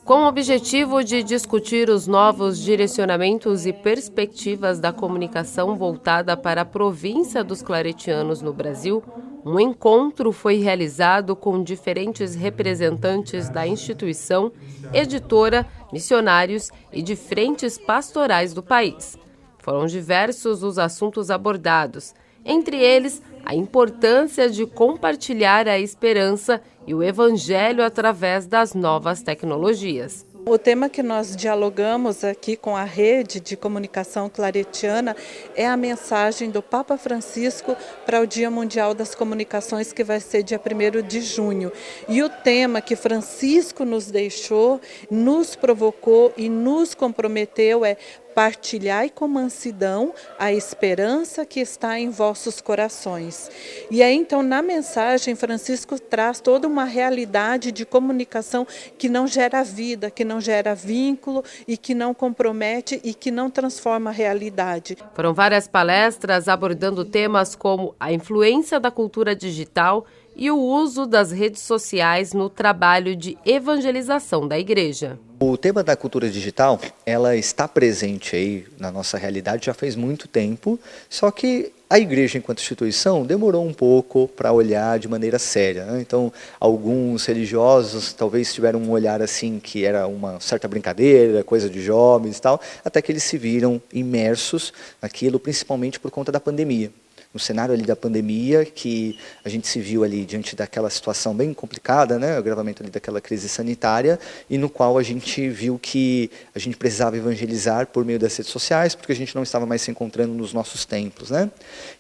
Com o objetivo de discutir os novos direcionamentos e perspectivas da comunicação voltada para a província dos claretianos no Brasil, um encontro foi realizado com diferentes representantes da instituição, editora, missionários e de frentes pastorais do país. Foram diversos os assuntos abordados, entre eles a importância de compartilhar a esperança e o evangelho através das novas tecnologias. O tema que nós dialogamos aqui com a rede de comunicação claretiana é a mensagem do Papa Francisco para o Dia Mundial das Comunicações, que vai ser dia 1º de junho. E o tema que Francisco nos deixou, nos provocou e nos comprometeu é: partilhai com mansidão a esperança que está em vossos corações. E aí, então, na mensagem, Francisco traz toda uma realidade de comunicação que não gera vida, que não gera vínculo e que não compromete e que não transforma a realidade. Foram várias palestras abordando temas como a influência da cultura digital e o uso das redes sociais no trabalho de evangelização da igreja. O tema da cultura digital, ela está presente aí na nossa realidade já faz muito tempo, só que a igreja, enquanto instituição, demorou um pouco para olhar de maneira séria, né? Então, alguns religiosos talvez tiveram um olhar assim que era uma certa brincadeira, coisa de jovens e tal, até que eles se viram imersos naquilo, principalmente por conta da pandemia. No cenário ali da pandemia, que a gente se viu ali diante daquela situação bem complicada, né, o agravamento ali daquela crise sanitária, e no qual a gente viu que a gente precisava evangelizar por meio das redes sociais, porque a gente não estava mais se encontrando nos nossos templos, né?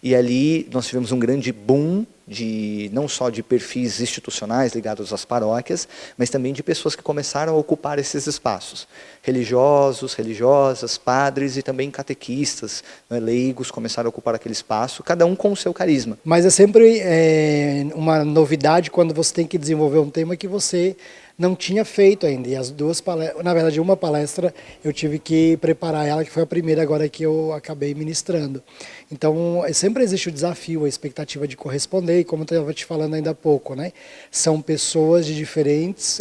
E ali nós tivemos um grande boom não só de perfis institucionais ligados às paróquias, mas também de pessoas que começaram a ocupar esses espaços. Religiosos, religiosas, padres e também catequistas, né, leigos começaram a ocupar aquele espaço, cada um com o seu carisma. Mas é sempre uma novidade quando você tem que desenvolver um tema que você não tinha feito ainda. E as duas palestras, na verdade uma palestra eu tive que preparar ela, que foi a primeira agora que eu acabei ministrando. Então sempre existe o desafio, a expectativa de corresponder, e como eu estava te falando ainda há pouco, né? São pessoas de diferentes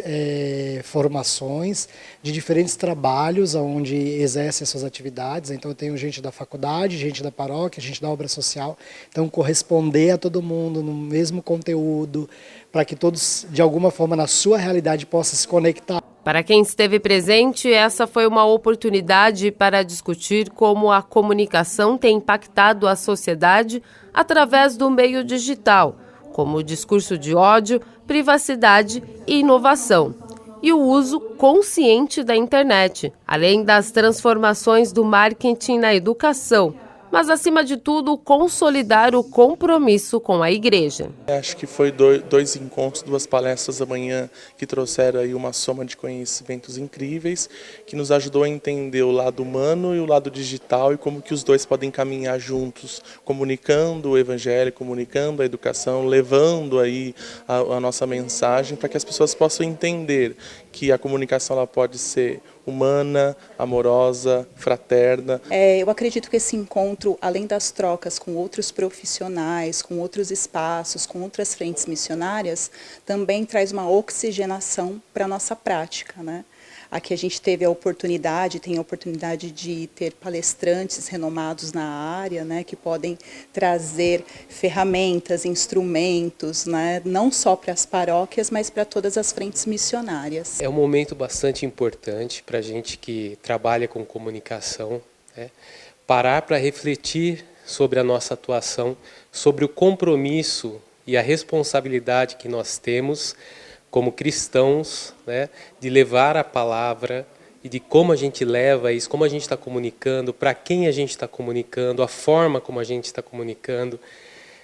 formações, de diferentes trabalhos onde exercem as suas atividades. Então eu tenho gente da faculdade, gente da paróquia, gente da obra social. Então corresponder a todo mundo no mesmo conteúdo, para que todos, de alguma forma, na sua realidade, possam se conectar. Para quem esteve presente, essa foi uma oportunidade para discutir como a comunicação tem impactado a sociedade através do meio digital, como o discurso de ódio, privacidade e inovação, e o uso consciente da internet, além das transformações do marketing na educação, mas, acima de tudo, consolidar o compromisso com a igreja. Acho que foi dois encontros, duas palestras amanhã que trouxeram aí uma soma de conhecimentos incríveis, que nos ajudou a entender o lado humano e o lado digital e como que os dois podem caminhar juntos, comunicando o evangelho, comunicando a educação, levando aí a nossa mensagem para que as pessoas possam entender que a comunicação ela pode ser humana, amorosa, fraterna. Eu acredito que esse encontro, além das trocas com outros profissionais, com outros espaços, com outras frentes missionárias, também traz uma oxigenação para a nossa prática, né? Aqui a gente teve a oportunidade, tem a oportunidade de ter palestrantes renomados na área, né, que podem trazer ferramentas, instrumentos, né, não só para as paróquias, mas para todas as frentes missionárias. É um momento bastante importante para a gente que trabalha com comunicação, né, parar para refletir sobre a nossa atuação, sobre o compromisso e a responsabilidade que nós temos como cristãos, né, de levar a palavra e de como a gente leva isso, como a gente está comunicando, para quem a gente está comunicando, a forma como a gente está comunicando,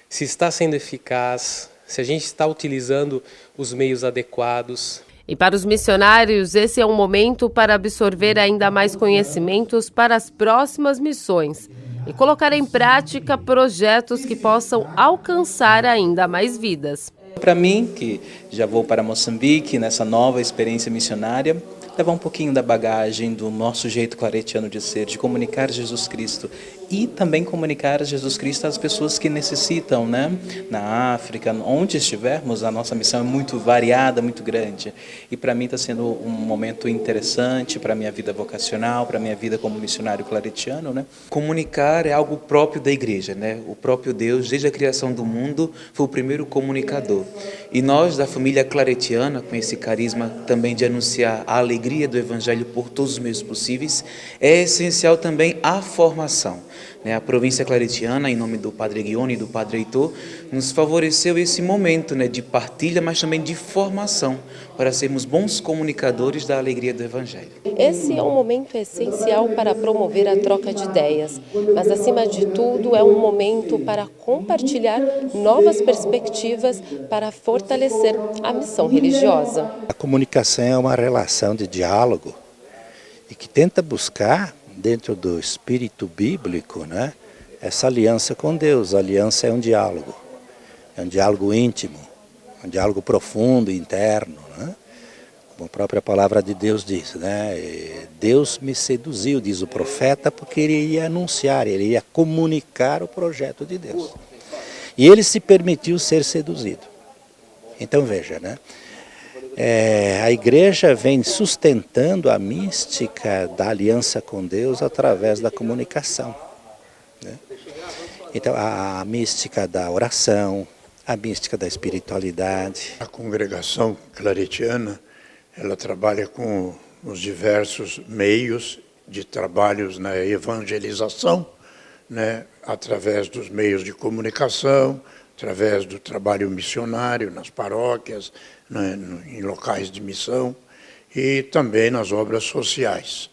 se está sendo eficaz, se a gente está utilizando os meios adequados. E para os missionários, esse é um momento para absorver ainda mais conhecimentos para as próximas missões e colocar em prática projetos que possam alcançar ainda mais vidas. Para mim, que já vou para Moçambique, nessa nova experiência missionária, levar um pouquinho da bagagem do nosso jeito claretiano de ser, de comunicar Jesus Cristo e também comunicar Jesus Cristo às pessoas que necessitam, né? Na África, onde estivermos, a nossa missão é muito variada, muito grande. E para mim está sendo um momento interessante para a minha vida vocacional, para a minha vida como missionário claretiano, né? Comunicar é algo próprio da igreja, né? O próprio Deus, desde a criação do mundo, foi o primeiro comunicador. E nós, da família claretiana, com esse carisma também de anunciar a alegria do Evangelho por todos os meios possíveis, é essencial também a formação. A província claretiana, em nome do Padre Guione e do Padre Heitor, nos favoreceu esse momento, de partilha, mas também de formação, para sermos bons comunicadores da alegria do Evangelho. Esse é um momento essencial para promover a troca de ideias, mas acima de tudo é um momento para compartilhar novas perspectivas para fortalecer a missão religiosa. A comunicação é uma relação de diálogo e que tenta buscar, dentro do espírito bíblico, essa aliança com Deus. A aliança é um diálogo íntimo, um diálogo profundo, interno, como a própria palavra de Deus diz, Deus me seduziu, diz o profeta, porque ele ia anunciar, ele ia comunicar o projeto de Deus. E ele se permitiu ser seduzido. Então veja, a igreja vem sustentando a mística da aliança com Deus através da comunicação. Então, a mística da oração, a mística da espiritualidade. A congregação claretiana, ela trabalha com os diversos meios de trabalhos na evangelização, através dos meios de comunicação, através do trabalho missionário nas paróquias, em locais de missão e também nas obras sociais.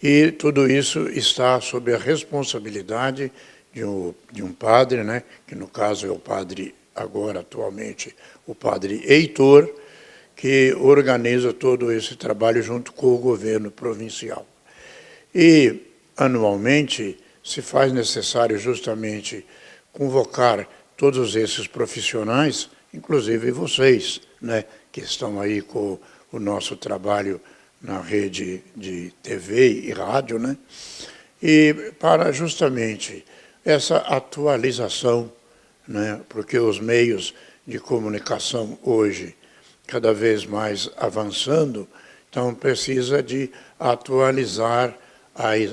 E tudo isso está sob a responsabilidade de um padre, que no caso é o padre, agora atualmente, o padre Heitor, que organiza todo esse trabalho junto com o governo provincial. E, anualmente, se faz necessário justamente convocar todos esses profissionais, inclusive vocês, que estão aí com o nosso trabalho na rede de TV e rádio, e para justamente essa atualização, porque os meios de comunicação hoje, cada vez mais avançando, então precisa de atualizar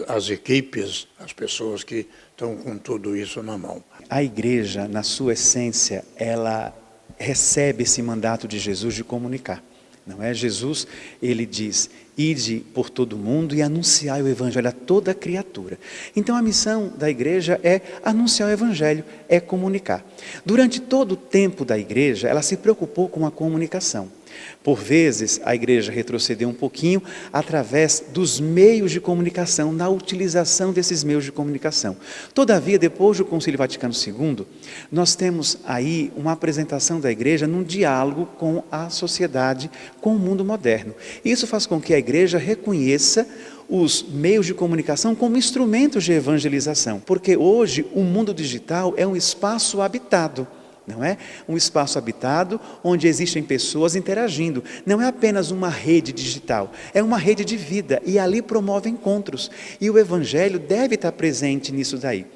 as equipes, as pessoas que estão com tudo isso na mão. A igreja, na sua essência, ela recebe esse mandato de Jesus de comunicar. Não é? Jesus, ele diz, ide por todo mundo e anunciai o Evangelho a toda criatura. Então a missão da igreja é anunciar o Evangelho, é comunicar. Durante todo o tempo da igreja, ela se preocupou com a comunicação. Por vezes, a igreja retrocedeu um pouquinho através dos meios de comunicação, na utilização desses meios de comunicação. Todavia, depois do Concílio Vaticano II, nós temos aí uma apresentação da igreja num diálogo com a sociedade, com o mundo moderno. Isso faz com que a igreja reconheça os meios de comunicação como instrumentos de evangelização, porque hoje o mundo digital é um espaço habitado. Não é? Um espaço habitado onde existem pessoas interagindo. Não é apenas uma rede digital, é uma rede de vida e ali promove encontros. E o Evangelho deve estar presente nisso daí.